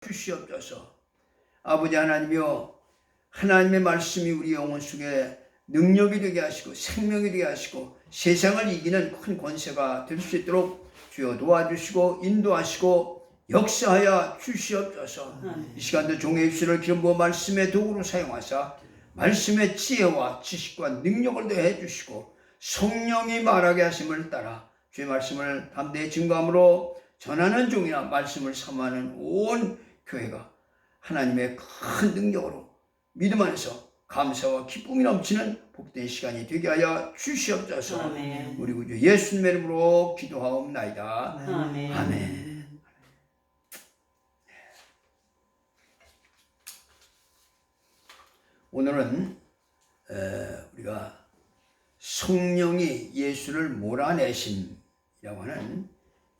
주시옵소서. 아버지 하나님이여, 하나님의 말씀이 우리 영혼 속에 능력이 되게 하시고 생명이 되게 하시고 세상을 이기는 큰 권세가 될 수 있도록 주여 도와주시고 인도하시고 역사하여 주시옵소서. 이 시간도 종의 입술을 기름 부어 말씀의 도구로 사용하사 말씀의 지혜와 지식과 능력을 더해 주시고 성령이 말하게 하심을 따라 주의 말씀을 담대히 증거함으로 전하는 종이나 말씀을 사모하는 온 교회가 하나님의 큰 능력으로 믿음 안에서 감사와 기쁨이 넘치는 복된 시간이 되게 하여 주시옵소서. 아멘. 우리 구주 예수님의 이름으로 기도하옵나이다. 아멘. 아멘. 오늘은 우리가 성령이 예수를 몰아내심이라고 하는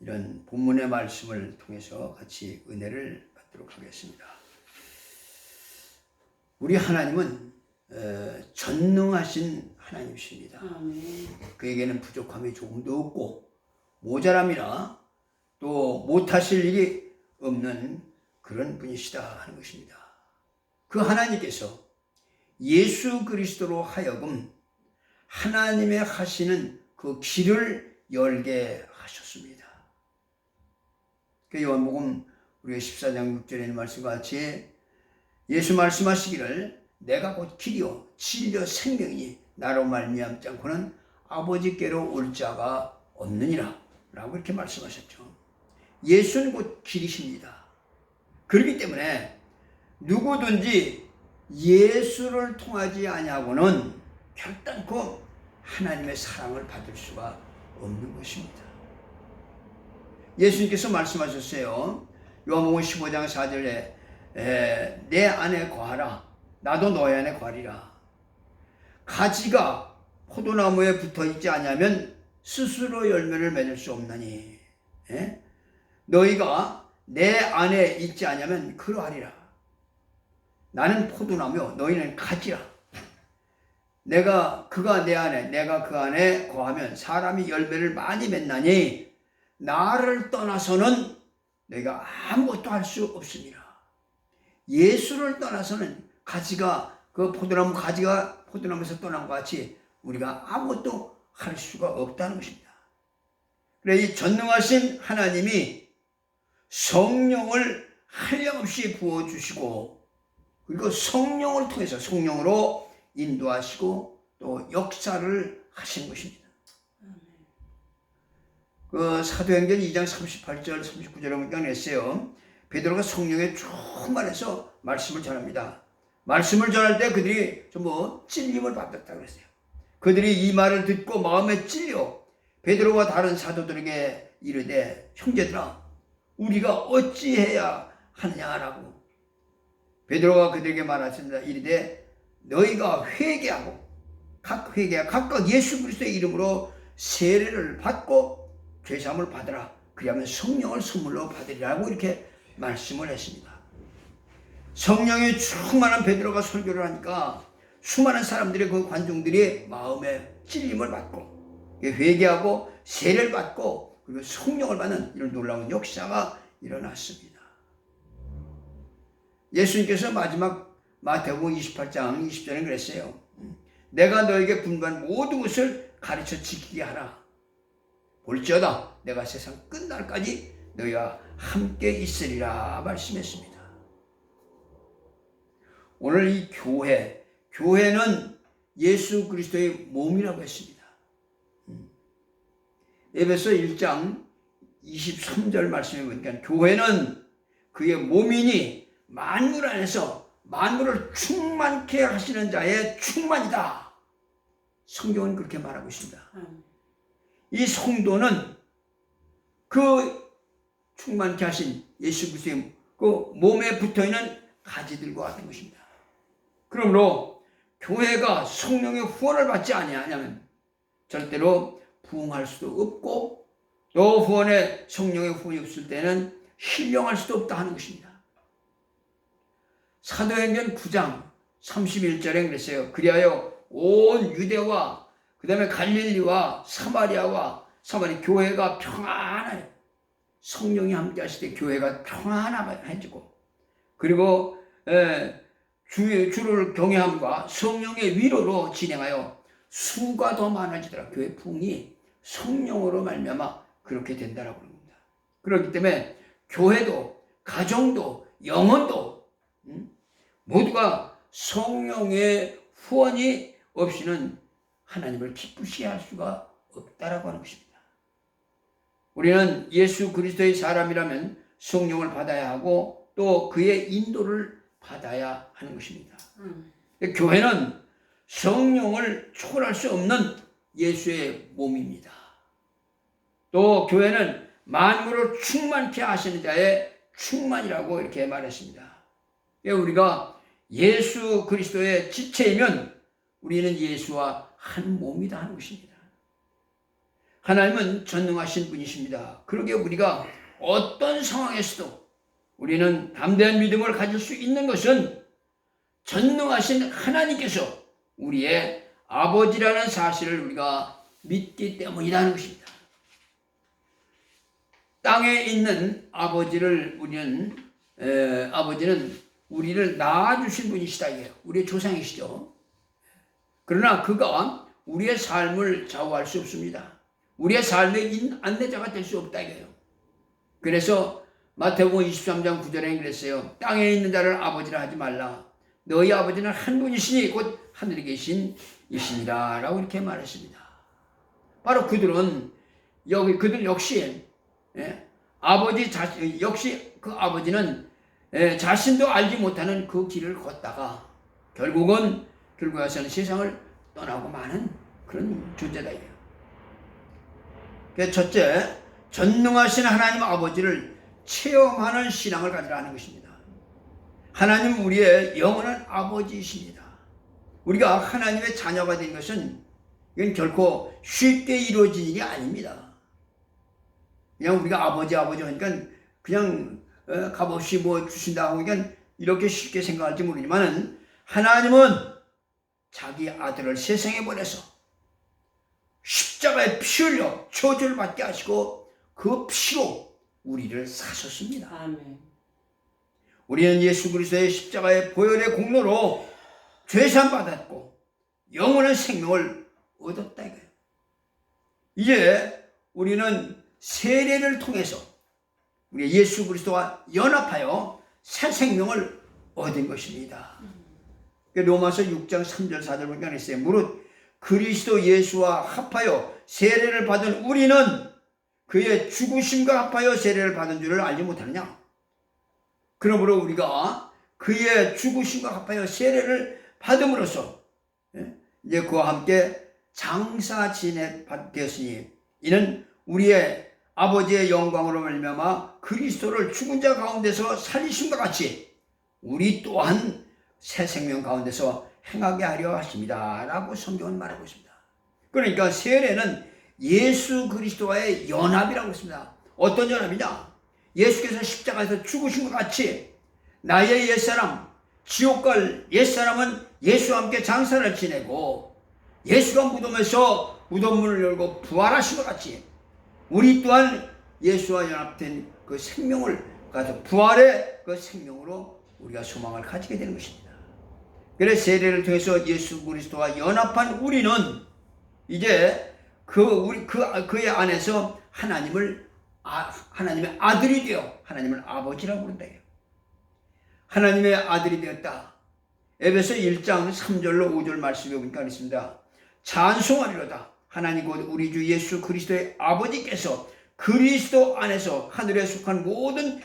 이런 본문의 말씀을 통해서 같이 은혜를 받도록 하겠습니다. 우리 하나님은 전능하신 하나님이십니다. 아멘. 그에게는 부족함이 조금도 없고 모자람이나 또 못하실 일이 없는 그런 분이시다 하는 것입니다. 그 하나님께서 예수 그리스도로 하여금 하나님의 하시는 그 길을 열게 하셨습니다. 그 요한복음 우리가 14장 6절에 있는 말씀과 같이 예수 말씀하시기를 내가 곧 길이요 진리요 생명이니 나로 말미암지 않고는 아버지께로 올 자가 없느니라 라고 이렇게 말씀하셨죠. 예수는 곧 길이십니다. 그렇기 때문에 누구든지 예수를 통하지 아니하고는 결단코 하나님의 사랑을 받을 수가 없는 것입니다. 예수님께서 말씀하셨어요. 요한복음 15장 4절에 내 안에 거하라 나도 너희 안에 거하리라. 가지가 포도나무에 붙어있지 않으면 스스로 열매를 맺을 수 없나니 너희가 내 안에 있지 않으면 그러하리라. 나는 포도나무요 너희는 가지라. 그가 내 안에 내가 그 안에 거하면 사람이 열매를 많이 맺나니 나를 떠나서는 너희가 아무것도 할 수 없습니다. 예수를 떠나서는 가지가 그 포도나무 가지가 포도나무에서 떠난 것 같이 우리가 아무것도 할 수가 없다는 것입니다. 그래 이 전능하신 하나님이 성령을 한량없이 부어주시고 그리고 성령을 통해서 성령으로 인도하시고 또 역사를 하신 것입니다. 그 사도행전 2장 38절 39절에 보니까 그랬어요. 베드로가 성령에 충만해서 말씀을 전합니다. 말씀을 전할 때 그들이 전부 찔림을 받았다고 그랬어요. 그들이 이 말을 듣고 마음에 찔려 베드로와 다른 사도들에게 이르되 형제들아 우리가 어찌해야 하느냐라고 베드로가 그들에게 말하셨습니다. 이르되 너희가 각각 예수 그리스도의 이름으로 세례를 받고 죄사함을 받으라. 그리하면 성령을 선물로 받으리라고 이렇게 말씀을 했습니다. 성령이 충만한 베드로가 설교를 하니까 수많은 사람들의 그 관중들이 마음에 찔림을 받고 회개하고 세례를 받고 그리고 성령을 받는 이런 놀라운 역사가 일어났습니다. 예수님께서 마지막 마태복음 28장 20절에 그랬어요. 내가 너에게 분부한 모든 것을 가르쳐 지키게 하라. 볼지어다 내가 세상 끝날까지 너희와 함께 있으리라 말씀했습니다. 오늘 이 교회는 예수 그리스도의 몸이라고 했습니다. 에베소 1장 23절 말씀해 보니까 교회는 그의 몸이니 만물 안에서 만물을 충만케 하시는 자의 충만이다. 성경은 그렇게 말하고 있습니다. 이 성도는 그 충만케 하신 예수 그리스도의 그 몸에 붙어있는 가지들과 같은 것입니다. 그러므로 교회가 성령의 후원을 받지 아니하면 절대로 부흥할 수도 없고 또 후원에 성령의 후원이 없을 때는 신령할 수도 없다 하는 것입니다. 사도행전 9장 31절에 그랬어요. 그리하여 온 유대와 그 다음에 갈릴리와 사마리 교회가 평안하여 성령이 함께 하실 때 교회가 평안해지고 그리고 주를 경외함과 성령의 위로로 진행하여 수가 더 많아지더라. 교회 부흥이 성령으로 말미암아 그렇게 된다라고 합니다. 그렇기 때문에 교회도 가정도 영혼도 모두가 성령의 후원이 없이는 하나님을 기쁘시게 할 수가 없다라고 하는 것입니다. 우리는 예수 그리스도의 사람이라면 성령을 받아야 하고 또 그의 인도를 받아야 하는 것입니다. 교회는 성령을 초월할 수 없는 예수의 몸입니다. 또 교회는 만물을 충만케 하시는 자의 충만이라고 이렇게 말했습니다. 우리가 예수 그리스도의 지체이면 우리는 예수와 한 몸이다 하는 것입니다. 하나님은 전능하신 분이십니다. 그러기에 우리가 어떤 상황에서도 우리는 담대한 믿음을 가질 수 있는 것은 전능하신 하나님께서 우리의 아버지라는 사실을 우리가 믿기 때문이라는 것입니다. 땅에 있는 아버지를 아버지는 우리를 낳아주신 분이시다 이게요. 우리의 조상이시죠. 그러나 그가 우리의 삶을 좌우할 수 없습니다. 우리의 삶의 안내자가 될 수 없다 이거예요. 그래서 마태복음 23장 9절에 그랬어요. 땅에 있는 자를 아버지라 하지 말라. 너희 아버지는 한 분이시니 곧 하늘에 계신 이시니라 라고 이렇게 말했습니다. 바로 그들 역시 역시 그 아버지는 자신도 알지 못하는 그 길을 걷다가 결국에 와서는 세상을 떠나고 마는 그런 존재다 이거예요. 첫째, 전능하신 하나님 아버지를 체험하는 신앙을 가지라는 것입니다. 하나님 우리의 영원한 아버지이십니다. 우리가 하나님의 자녀가 된 것은 이건 결코 쉽게 이루어진 일이 아닙니다. 그냥 우리가 아버지 하니까 그냥 값없이 뭐 주신다 하고 그냥 이렇게 쉽게 생각할지 모르지만 하나님은 자기 아들을 세상에 보내서 십자가에 피 흘려 저주를 받게 하시고 그 피로 우리를 사셨습니다. 아멘. 우리는 예수 그리스도의 십자가의 보혈의 공로로 죄산 받았고 영원한 생명을 얻었다 이거예요. 이제 우리는 세례를 통해서 우리 예수 그리스도와 연합하여 새 생명을 얻은 것입니다. 로마서 6장 3절 4절 보니까 있어요. 무릇 그리스도 예수와 합하여 세례를 받은 우리는 그의 죽으심과 합하여 세례를 받은 줄을 알지 못하느냐? 그러므로 우리가 그의 죽으심과 합하여 세례를 받음으로써 이제 그와 함께 장사 지내되었으니 이는 우리의 아버지의 영광으로 말미암아 그리스도를 죽은 자 가운데서 살리심과 같이 우리 또한 새 생명 가운데서 행하게 하려 하십니다 라고 성경은 말하고 있습니다. 그러니까 세례는 예수 그리스도와의 연합이라고 했습니다. 어떤 연합이냐? 예수께서 십자가에서 죽으신 것 같이 나의 옛사람, 지옥 갈 옛사람은 예수와 함께 장사를 지내고 예수가 무덤에서 무덤문을 열고 부활하신 것 같이 우리 또한 예수와 연합된 그 생명을 가서 부활의 그 생명으로 우리가 소망을 가지게 되는 것입니다. 그래서 세례를 통해서 예수 그리스도와 연합한 우리는 이제 그의 안에서 하나님의 아들이 되어 하나님을 아버지라고 부른다. 하나님의 아들이 되었다. 에베소 1장 3절로 5절 말씀에 보니까 있습니다. 찬송하리로다. 하나님 곧 우리 주 예수 그리스도의 아버지께서 그리스도 안에서 하늘에 속한 모든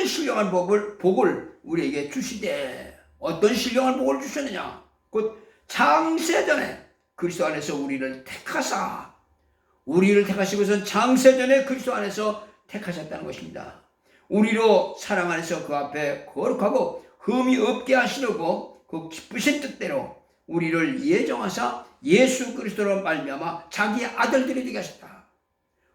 신령한 복을 우리에게 주시되 어떤 신령한 복을 주셨느냐? 곧 창세전에 그리스도 안에서 우리를 택하시고선 창세전에 그리스도 안에서 택하셨다는 것입니다. 우리로 사랑 안에서 그 앞에 거룩하고 흠이 없게 하시려고 그 기쁘신 뜻대로 우리를 예정하사 예수 그리스도로 말미암아 자기의 아들들이 되게 하셨다.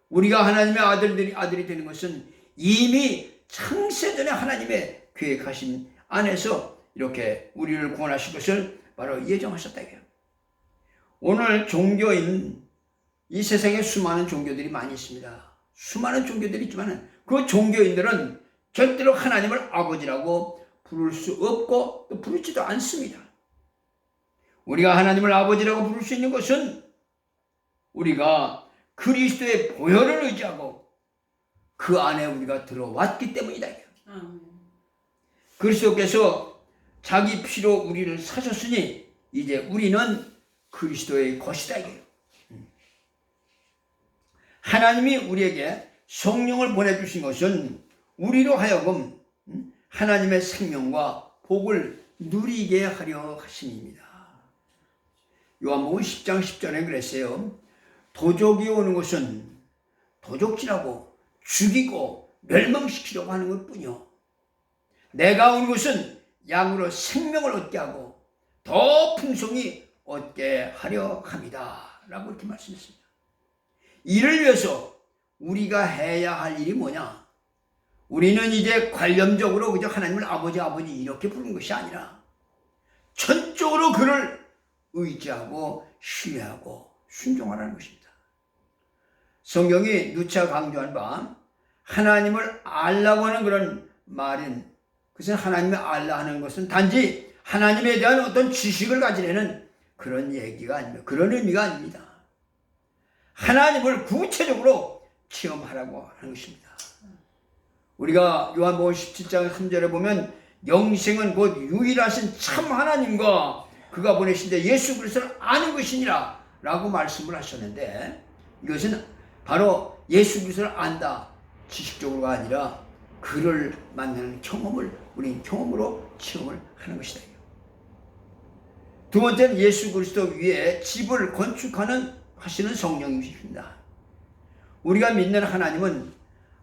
우리가 하나님의 아들이 되는 것은 이미 창세전에 하나님의 계획하신 안에서 이렇게 우리를 구원하신 것을 바로 예정하셨다. 오늘 종교인 이 세상에 수많은 종교들이 많이 있습니다. 수많은 종교들이 있지만 그 종교인들은 절대로 하나님을 아버지라고 부를 수 없고 또 부르지도 않습니다. 우리가 하나님을 아버지라고 부를 수 있는 것은 우리가 그리스도의 보혈을 의지하고 그 안에 우리가 들어왔기 때문이다. 그리스도께서 자기 피로 우리를 사셨으니 이제 우리는 그리스도의 것이다. 하나님이 우리에게 성령을 보내주신 것은 우리로 하여금 하나님의 생명과 복을 누리게 하려 하심입니다. 요한복음 10장 10절에 그랬어요. 도적이 오는 것은 도적질하고 죽이고 멸망시키려고 하는 것뿐이요, 내가 온 것은 양으로 생명을 얻게 하고 더 풍성히 얻게 하려 합니다 라고 이렇게 말씀했습니다. 이를 위해서 우리가 해야 할 일이 뭐냐? 우리는 이제 관념적으로 그저 하나님을 아버지 이렇게 부르는 것이 아니라 전적으로 그를 의지하고 신뢰하고 순종하라는 것입니다. 성경이 누차 강조한 바 하나님을 알라고 하는 그런 말은, 그것은 하나님을 알라 하는 것은 단지 하나님에 대한 어떤 지식을 가지려는 그런 얘기가 아닙니다. 그런 의미가 아닙니다. 하나님을 구체적으로 체험하라고 하는 것입니다. 우리가 요한복음 17장 3절에 보면 영생은 곧 유일하신 참 하나님과 그가 보내신 자 예수 그리스도를 아는 것이니라 라고 말씀을 하셨는데, 이것은 바로 예수 그리스도를 안다 지식적으로가 아니라 그를 만나는 경험을 우리는 경험으로 체험을 하는 것이다. 두 번째는 예수 그리스도 위에 집을 하시는 성령이십니다. 우리가 믿는 하나님은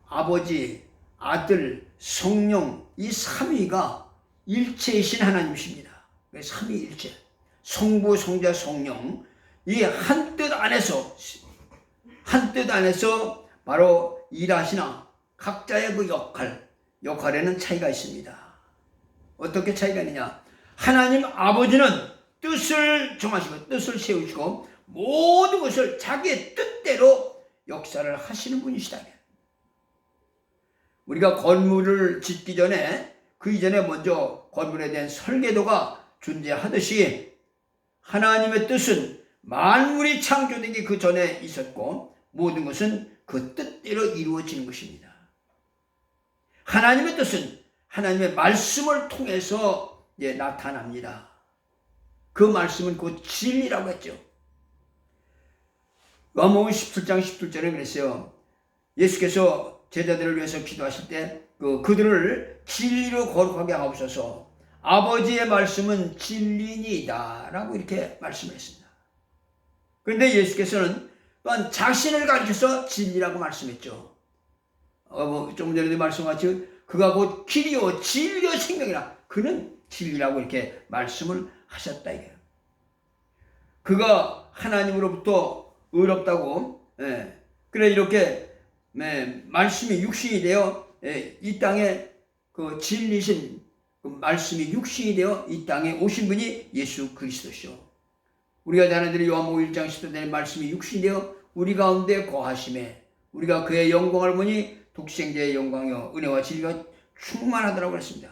아버지, 아들, 성령 이 삼위가 일체이신 하나님이십니다. 삼위일체, 성부, 성자, 성령 이 한 뜻 안에서 바로 일하시나 각자의 그 역할에는 차이가 있습니다. 어떻게 차이가 있느냐? 하나님 아버지는 뜻을 정하시고 뜻을 세우시고 모든 것을 자기의 뜻대로 역사를 하시는 분이시다. 우리가 건물을 짓기 전에 그 이전에 먼저 건물에 대한 설계도가 존재하듯이 하나님의 뜻은 만물이 창조되기 그 전에 있었고 모든 것은 그 뜻대로 이루어지는 것입니다. 하나님의 뜻은 하나님의 말씀을 통해서 나타납니다. 그 말씀은 곧 진리라고 했죠. 요한복음 17장 17절에 그랬어요. 예수께서 제자들을 위해서 기도하실 때 그들을 진리로 거룩하게 하옵소서, 아버지의 말씀은 진리니이다 라고 이렇게 말씀을 했습니다. 그런데 예수께서는 또한 자신을 가리켜서 진리라고 말씀했죠. 좀 전에도 말씀하셨지, 그가 곧 길이요 진리요 생명이라, 그는 진리라고 이렇게 말씀을 하셨다 이거예요. 그가 하나님으로부터 의롭다고, 그래 이렇게 말씀이 육신이 되어 이 땅에 그 진리신 그 말씀이 육신이 되어 이 땅에 오신 분이 예수 그리스도시오. 우리가 잘 아는 요한복음 1장 10절에 말씀이 육신이 되어 우리 가운데 거하심에 우리가 그의 영광을 보니 독생자의 영광이요 은혜와 진리가 충만하더라고 그랬습니다.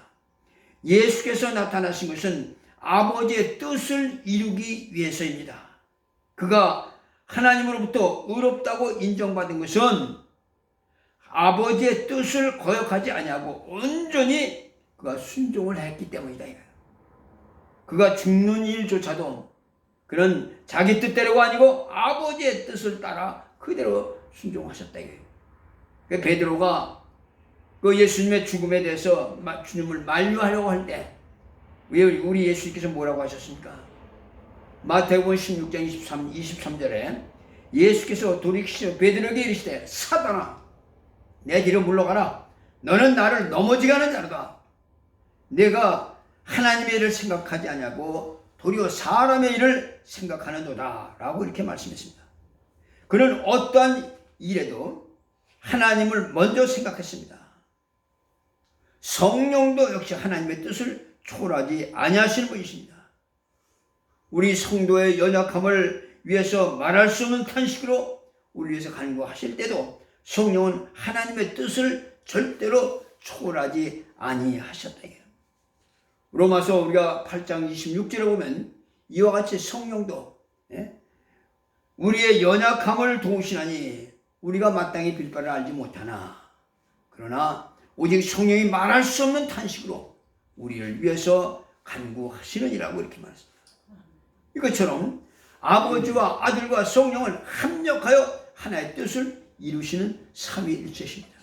예수께서 나타나신 것은 아버지의 뜻을 이루기 위해서입니다. 그가 하나님으로부터 의롭다고 인정받은 것은 아버지의 뜻을 거역하지 아니하고 온전히 그가 순종을 했기 때문이다. 그가 죽는 일조차도 그는 자기 뜻대로가 아니고 아버지의 뜻을 따라 그대로 순종하셨다. 베드로가 그 예수님의 죽음에 대해서 주님을 만류하려고 할 때 우리 예수님께서 뭐라고 하셨습니까? 마태복음 16장 23절에 예수께서 돌이키시며 베드로에게 이르시되 사단아 내 뒤로 물러가라, 너는 나를 넘어지게 하는 자로다. 내가 하나님의 일을 생각하지 아니하고 도리어 사람의 일을 생각하는도다 라고 이렇게 말씀했습니다. 그는 어떠한 일에도 하나님을 먼저 생각했습니다. 성령도 역시 하나님의 뜻을 초월하지 아니하시는 분이십니다. 우리 성도의 연약함을 위해서 말할 수 없는 탄식으로 우리 위해서 간구하실 때도 성령은 하나님의 뜻을 절대로 초월하지 아니하셨다. 로마서 우리가 8장 26절에 보면 이와 같이 성령도 우리의 연약함을 도우시나니 우리가 마땅히 빌 바를 알지 못하나 그러나 오직 성령이 말할 수 없는 탄식으로 우리를 위해서 간구하시느니라고 이렇게 말했습니다. 이것처럼 아버지와 아들과 성령은 합력하여 하나의 뜻을 이루시는 삼위일체십니다.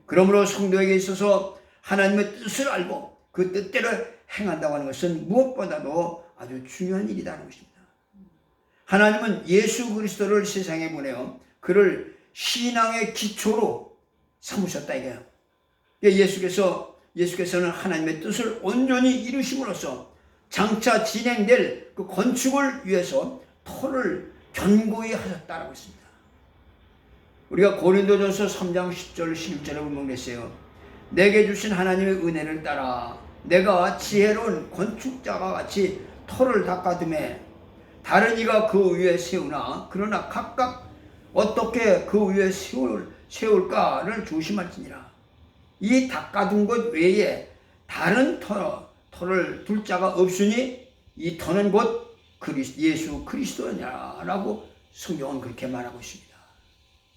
그러므로 성도에게 있어서 하나님의 뜻을 알고 그 뜻대로 행한다고 하는 것은 무엇보다도 아주 중요한 일이라는 것입니다. 하나님은 예수 그리스도를 세상에 보내어 그를 신앙의 기초로 삼으셨다 이거예요. 예수께서는 하나님의 뜻을 온전히 이루심으로써 장차 진행될 그 건축을 위해서 터를 견고히 하셨다라고 했습니다. 우리가 고린도전서 3장 10절 11절에 보면 그랬어요. 내게 주신 하나님의 은혜를 따라 내가 지혜로운 건축자가 같이 터를 닦아둠에 다른 이가 그 위에 세우나 그러나 각각 어떻게 그 위에 세울까를 조심할지니라. 이 닦아둔 것 외에 다른 터를 둘 자가 없으니 이 터는 곧 예수 그리스도냐라고 성경은 그렇게 말하고 있습니다.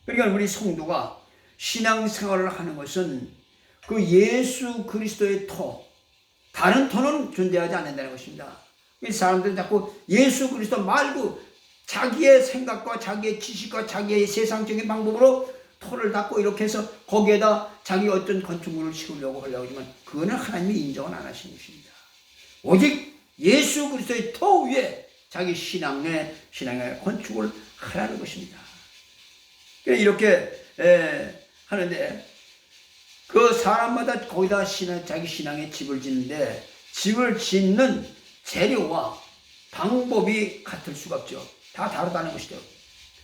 그러니까 우리 성도가 신앙생활을 하는 것은 그 예수 그리스도의 터, 다른 터는 존재하지 않는다는 것입니다. 이 사람들은 자꾸 예수 그리스도 말고 자기의 생각과 자기의 지식과 자기의 세상적인 방법으로 터를 닦고 이렇게 해서 거기에다 자기 어떤 건축물을 지으려고 하려고 하지만 그거는 하나님이 인정을 안 하시는 것입니다. 오직 예수 그리스도의 터 위에 자기 신앙의 건축을 하라는 것입니다. 이렇게 하는데 그 사람마다 거기다 자기 신앙의 집을 짓는데 집을 짓는 재료와 방법이 같을 수가 없죠. 다 다르다는 것이죠.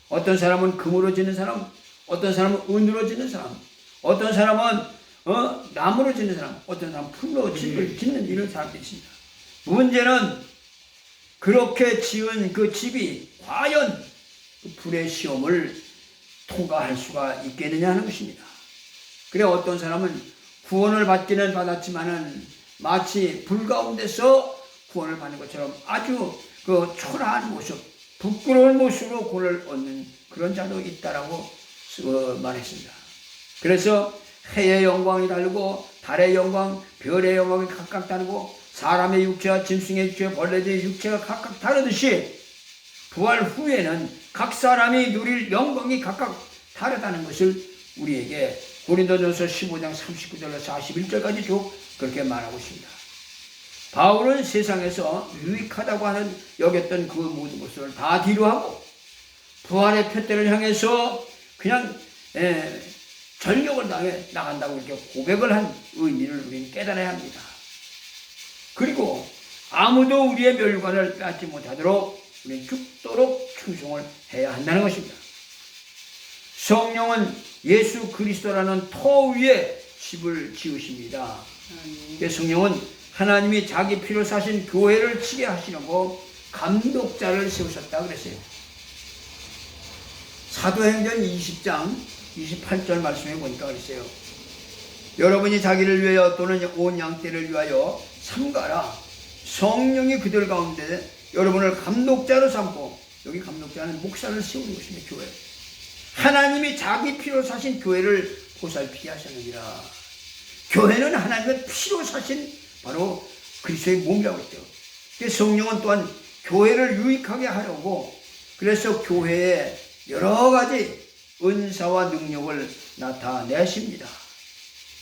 어떤 사람은 금으로 짓는 사람, 어떤 사람은 은으로 짓는 사람, 어떤 사람은 나무로 짓는 사람, 어떤 사람은 풀로 집을 짓는 이런 사람들이 있습니다. 문제는 그렇게 지은 그 집이 과연 그 불의 시험을 통과할 수가 있겠느냐 하는 것입니다. 그래 어떤 사람은 구원을 받기는 받았지만은 마치 불 가운데서 구원을 받는 것처럼 아주 그 초라한 모습, 부끄러운 모습으로 구원을 얻는 그런 자도 있다라고 말했습니다. 그래서 해의 영광이 다르고 달의 영광, 별의 영광이 각각 다르고 사람의 육체와 짐승의 육체와 벌레들의 육체가 각각 다르듯이 부활 후에는 각 사람이 누릴 영광이 각각 다르다는 것을 우리에게 고린도전서 15장 39절로 41절까지 쭉 그렇게 말하고 있습니다. 바울은 세상에서 유익하다고 여겼던 그 모든 것을 다 뒤로하고 부활의 표대를 향해서 그냥 전력을 다해 나간다고 이렇게 고백을 한 의미를 우리는 깨달아야 합니다. 그리고 아무도 우리의 멸관을 빼앗지 못하도록 우리는 죽도록 충성을 해야 한다는 것입니다. 성령은 예수 그리스도라는 터 위에 집을 지으십니다. 성령은 하나님이 자기 피로 사신 교회를 치게 하시려고 감독자를 세우셨다 그랬어요. 사도행전 20장 28절 말씀에 보니까 그랬어요. 여러분이 자기를 위하여 또는 온 양떼를 위하여 삼가라. 성령이 그들 가운데 여러분을 감독자로 삼고, 여기 감독자는 목사를 세우는 것입니다. 교회. 하나님이 자기 피로 사신 교회를 보살피게 하셨느니라. 교회는 하나님의 피로 사신 바로 그리스도의 몸이라고 했죠. 성령은 또한 교회를 유익하게 하려고 그래서 교회에 여러 가지 은사와 능력을 나타내십니다.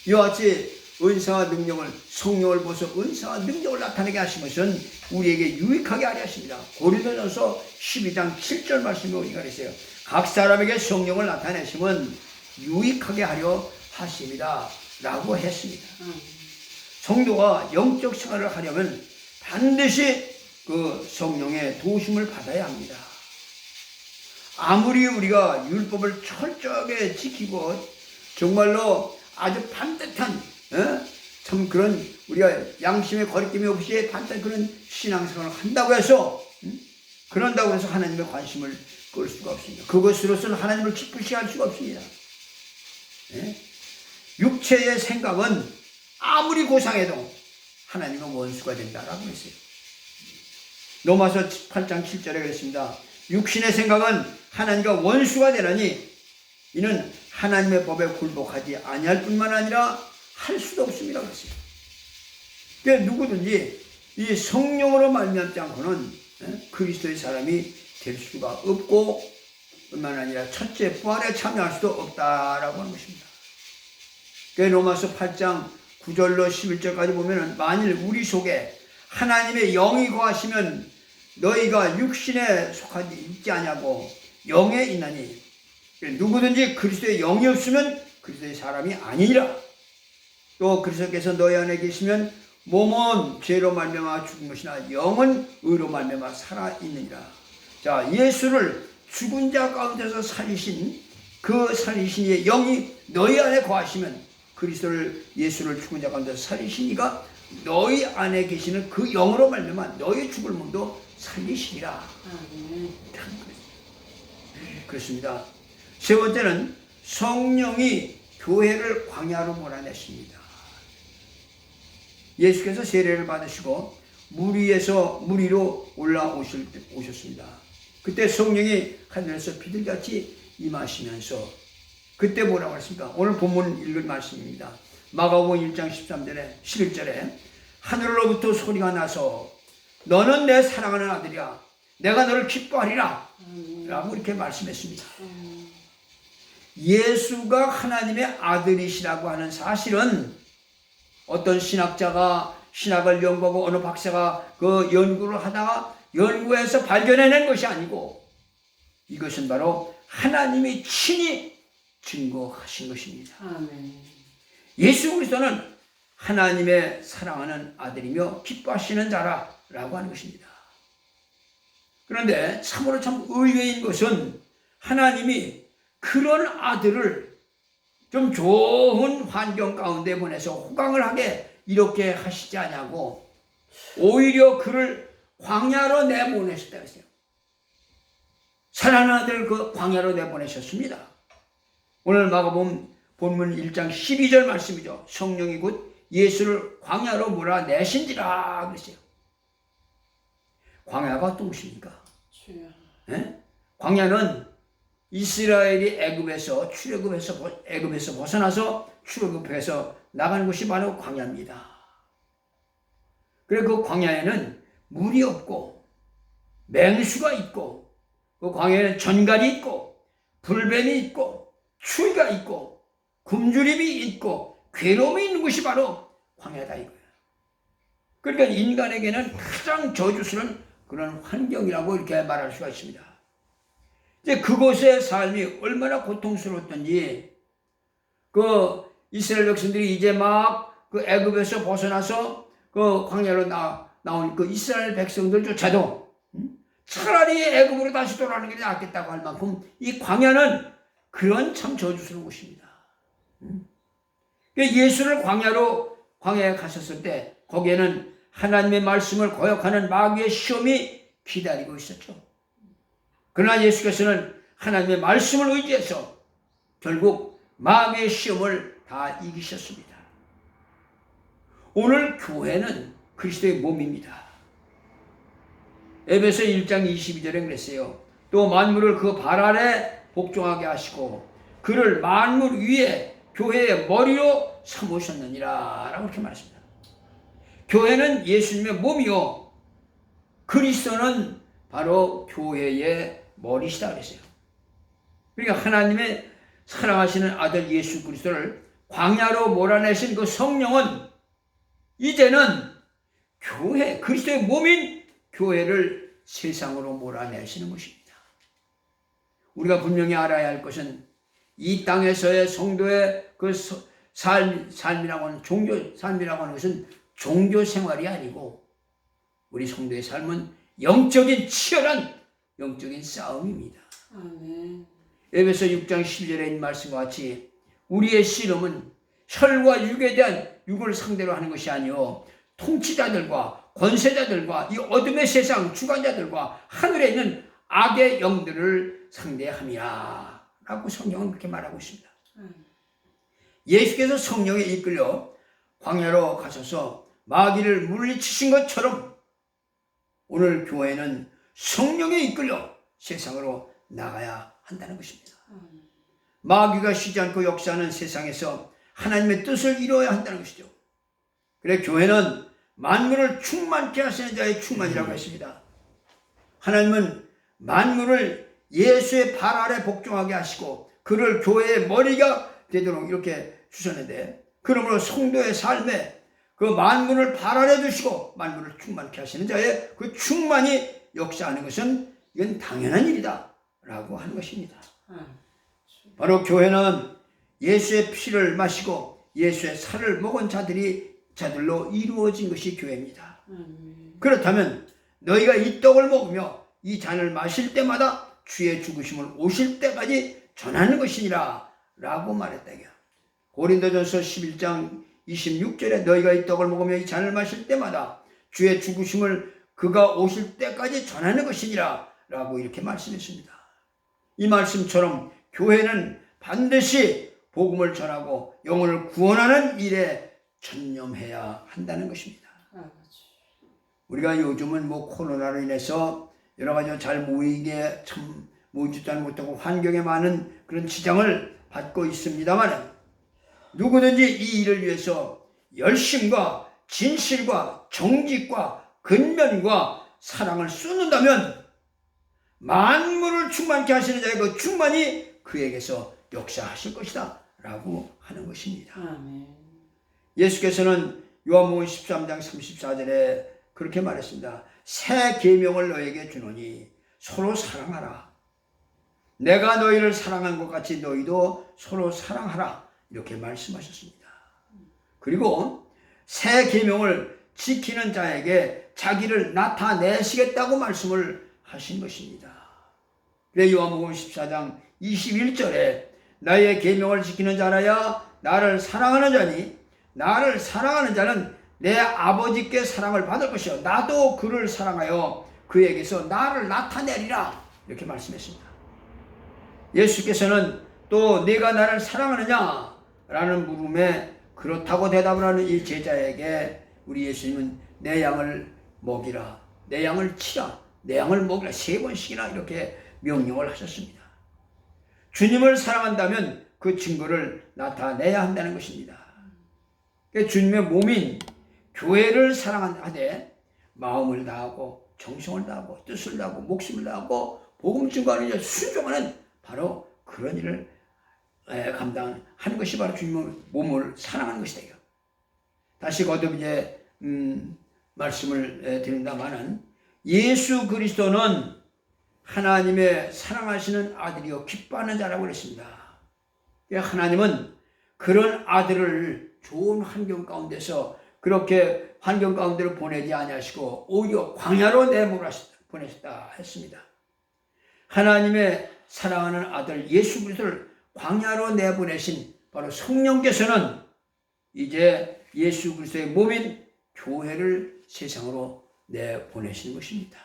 이와 같이 은사와 능력을, 성령을 보서 은사와 능력을 나타내게 하신 것은 우리에게 유익하게 하려 하십니다. 고린도전서 12장 7절 말씀에 우리가 그랬어요. 각 사람에게 성령을 나타내심은 유익하게 하려 하십니다 라고 했습니다. 성도가 영적 생활을 하려면 반드시 그 성령의 도우심을 받아야 합니다. 아무리 우리가 율법을 철저하게 지키고 정말로 아주 반듯한 참 그런 우리가 양심의 거리낌이 없이 반듯한 그런 신앙생활을 한다고 해서 그런다고 해서 하나님의 관심을 끌 수가 없습니다. 그것으로서는 하나님을 기쁘시게 할 수가 없습니다. 육체의 생각은 아무리 고상해도 하나님의 원수가 된다라고 했어요. 로마서 8장 7절에 그랬습니다. 육신의 생각은 하나님과 원수가 되나니 이는 하나님의 법에 굴복하지 아니할 뿐만 아니라 할 수도 없습니다 그랬어요. 그러니까 누구든지 이 성령으로 말미암지 않고는 그리스도의 사람이 될 수가 없고 뿐만 아니라 첫째 부활에 참여할 수도 없다라고 하는 것입니다. 그러니까 로마서 8장 9절로 11절까지 보면은 만일 우리 속에 하나님의 영이 거하시면 너희가 육신에 속하지 있지 아니하고 영에 있나니 누구든지 그리스도의 영이 없으면 그리스도의 사람이 아니니라. 또 그리스도께서 너희 안에 계시면 몸은 죄로 말미암아 죽은 것이나 영은 의로 말미암아 살아있느니라. 자, 예수를 죽은 자 가운데서 살리신 그 살리신 이의 영이 너희 안에 거하시면 그리스도를 예수를 죽은 자 가운데서 살리신 이가 너희 안에 계시는 그 영으로 말미암아 너희 죽을 몸도 살리시리라. 그렇습니다. 세 번째는 성령이 교회를 광야로 몰아내십니다. 예수께서 세례를 받으시고 물 위로 올라오셨습니다. 그때 성령이 하늘에서 비둘기같이 임하시면서 그때 뭐라고 했습니까? 오늘 본문 읽을 말씀입니다. 마가복음 1장 11절에 하늘로부터 소리가 나서 너는 내 사랑하는 아들이야. 내가 너를 기뻐하리라. 라고 이렇게 말씀했습니다. 예수가 하나님의 아들이시라고 하는 사실은 어떤 신학자가 신학을 연구하고 어느 박사가 그 연구를 하다가 연구해서 발견해낸 것이 아니고 이것은 바로 하나님이 친히 증거하신 것입니다. 아멘. 예수 그리스도는 하나님의 사랑하는 아들이며 기뻐하시는 자라라고 하는 것입니다. 그런데 참으로 참 의외인 것은 하나님이 그런 아들을 좀 좋은 환경 가운데 보내서 호강을 하게 이렇게 하시지 않냐고 오히려 그를 광야로 내보내셨다 했어요. 사랑하는 아들을 그 광야로 내보내셨습니다. 오늘 마가복음 본문 1장 12절 말씀이죠. 성령이 곧 예수를 광야로 몰아내신지라 그랬어요. 광야가 어떤 곳입니까? 광야는 이스라엘이 애굽에서 벗어나서 출애굽해서 나가는 곳이 바로 광야입니다. 그리고 그 광야에는 물이 없고 맹수가 있고 그 광야에는 전갈이 있고 불뱀이 있고 추위가 있고 굶주림이 있고 괴로움이 있는 곳이 바로 광야다 이거예요. 그러니까 인간에게는 가장 저주스러운 그런 환경이라고 이렇게 말할 수가 있습니다. 이제 그곳의 삶이 얼마나 고통스러웠던지 그 이스라엘 백성들이 이제 막 그 애굽에서 벗어나서 그 광야로 나온 그 이스라엘 백성들조차도 차라리 애굽으로 다시 돌아가는 게 낫겠다고 할 만큼 이 광야는 그런 참 저주스러운 곳입니다. 예수를 광야에 가셨을 때 거기에는 하나님의 말씀을 거역하는 마귀의 시험이 기다리고 있었죠. 그러나 예수께서는 하나님의 말씀을 의지해서 결국 마귀의 시험을 다 이기셨습니다. 오늘 교회는 그리스도의 몸입니다. 에베소 1장 22절에 그랬어요. 또 만물을 그 발 아래 복종하게 하시고 그를 만물 위에 교회의 머리로 삼으셨느니라 라고 이렇게 말했습니다. 교회는 예수님의 몸이요 그리스도는 바로 교회의 머리시다 그랬어요. 그러니까 하나님의 사랑하시는 아들 예수 그리스도를 광야로 몰아내신 그 성령은 이제는 교회, 그리스도의 몸인 교회를 세상으로 몰아내시는 것입니다. 우리가 분명히 알아야 할 것은 이 땅에서의 성도의 그 삶이라고 하는 종교 삶이라고 하는 것은 종교 생활이 아니고 우리 성도의 삶은 영적인 치열한 영적인 싸움입니다. 아멘. 에베소 6장 12절에 있는 말씀과 같이 우리의 씨름은 혈과 육에 대한 육을 상대로 하는 것이 아니요 통치자들과 권세자들과 이 어둠의 세상 주관자들과 하늘에 있는 악의 영들을 상대함이야 라고 성경은 그렇게 말하고 있습니다. 예수께서 성령에 이끌려 광야로 가셔서 마귀를 물리치신 것처럼 오늘 교회는 성령에 이끌려 세상으로 나가야 한다는 것입니다. 마귀가 쉬지 않고 역사하는 세상에서 하나님의 뜻을 이루어야 한다는 것이죠. 그래 교회는 만물을 충만케 하시는 자의 충만이라고 했습니다. 하나님은 만물을 예수의 발 아래 복종하게 하시고 그를 교회의 머리가 되도록 이렇게 주셨는데, 그러므로 성도의 삶에 그 만물을 발 아래 두시고 만물을 충만케 하시는 자의 그 충만이 역사하는 것은 이건 당연한 일이다 라고 하는 것입니다. 바로 교회는 예수의 피를 마시고 예수의 살을 먹은 자들로 이루어진 것이 교회입니다. 그렇다면 너희가 이 떡을 먹으며 이 잔을 마실 때마다 주의 죽으심을 오실 때까지 전하는 것이니라 라고 말했다. 고린도전서 11장 26절에 너희가 이 떡을 먹으며 이 잔을 마실 때마다 주의 죽으심을 그가 오실 때까지 전하는 것이니라 라고 이렇게 말씀했습니다. 이 말씀처럼 교회는 반드시 복음을 전하고 영혼을 구원하는 일에 전념해야 한다는 것입니다. 우리가 요즘은 코로나로 인해서 여러 가지 잘 모이게 모이지도 못하고 환경에 많은 그런 지장을 받고 있습니다만, 누구든지 이 일을 위해서 열심과 진실과 정직과 근면과 사랑을 쏟는다면 만물을 충만케 하시는 자의 그 충만이 그에게서 역사하실 것이다 라고 하는 것입니다. 예수께서는 요한복음 13장 34절에 그렇게 말했습니다. 새 계명을 너에게 주노니 서로 사랑하라. 내가 너희를 사랑한 것 같이 너희도 서로 사랑하라. 이렇게 말씀하셨습니다. 그리고 새 계명을 지키는 자에게 자기를 나타내시겠다고 말씀을 하신 것입니다. 그래서 요한복음 14장 21절에 나의 계명을 지키는 자라야 나를 사랑하는 자니 나를 사랑하는 자는 내 아버지께 사랑을 받을 것이요 나도 그를 사랑하여 그에게서 나를 나타내리라. 이렇게 말씀했습니다. 예수께서는 또 네가 나를 사랑하느냐? 라는 물음에 그렇다고 대답을 하는 이 제자에게 우리 예수님은 내 양을 먹이라, 내 양을 치라, 내 양을 먹이라 3번씩이나 이렇게 명령을 하셨습니다. 주님을 사랑한다면 그 증거를 나타내야 한다는 것입니다. 주님의 몸인 교회를 사랑하되 마음을 다하고 정성을 다하고 뜻을 다하고 목숨을 다하고 복음 증거하는 일에 순종하는 바로 그런 일을 감당하는 것이 바로 주님의 몸을 사랑하는 것이다. 다시 거듭 말씀을 드린다마는 예수 그리스도는 하나님의 사랑하시는 아들이요 기뻐하는 자라고 그랬습니다. 하나님은 그런 아들을 좋은 환경 가운데서 그렇게 환경 가운데로 보내지 아니하시고 오히려 광야로 내몰아 보내셨다 했습니다. 하나님의 사랑하는 아들 예수 그리스도를 광야로 내보내신 바로 성령께서는 이제 예수 그리스도의 몸인 교회를 세상으로 내보내시는 것입니다.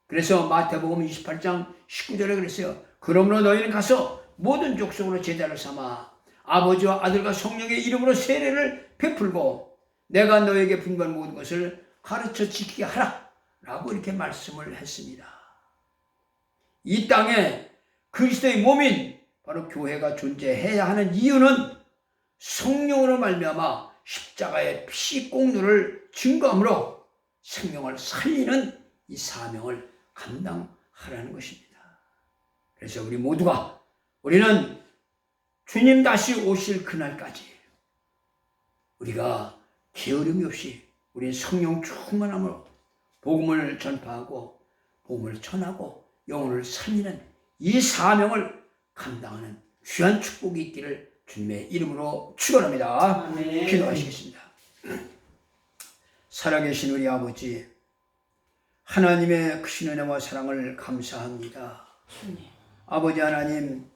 그래서 마태복음 28장 19절에 그랬어요. 그러므로 너희는 가서 모든 족속으로 제자를 삼아 아버지와 아들과 성령의 이름으로 세례를 베풀고 내가 너에게 분부한 모든 것을 가르쳐 지키게 하라 라고 이렇게 말씀을 했습니다. 이 땅에 그리스도의 몸인 바로 교회가 존재해야 하는 이유는 성령으로 말미암아 십자가의 피 공로를 증거함으로 생명을 살리는 이 사명을 감당하라는 것입니다. 그래서 우리 모두가 우리는 주님 다시 오실 그날까지 우리가 게으름이 없이 우리 성령 충만함으로 복음을 전파하고 복음을 전하고 영혼을 살리는 이 사명을 감당하는 귀한 축복이 있기를 주님의 이름으로 축원합니다. 기도하시겠습니다. 살아계신 우리 아버지, 하나님의 크신 은혜와 사랑을 감사합니다. 아버지 하나님,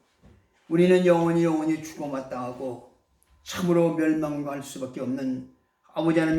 우리는 영원히 죽어마땅하고 참으로 멸망할 수밖에 없는 아버지 하나님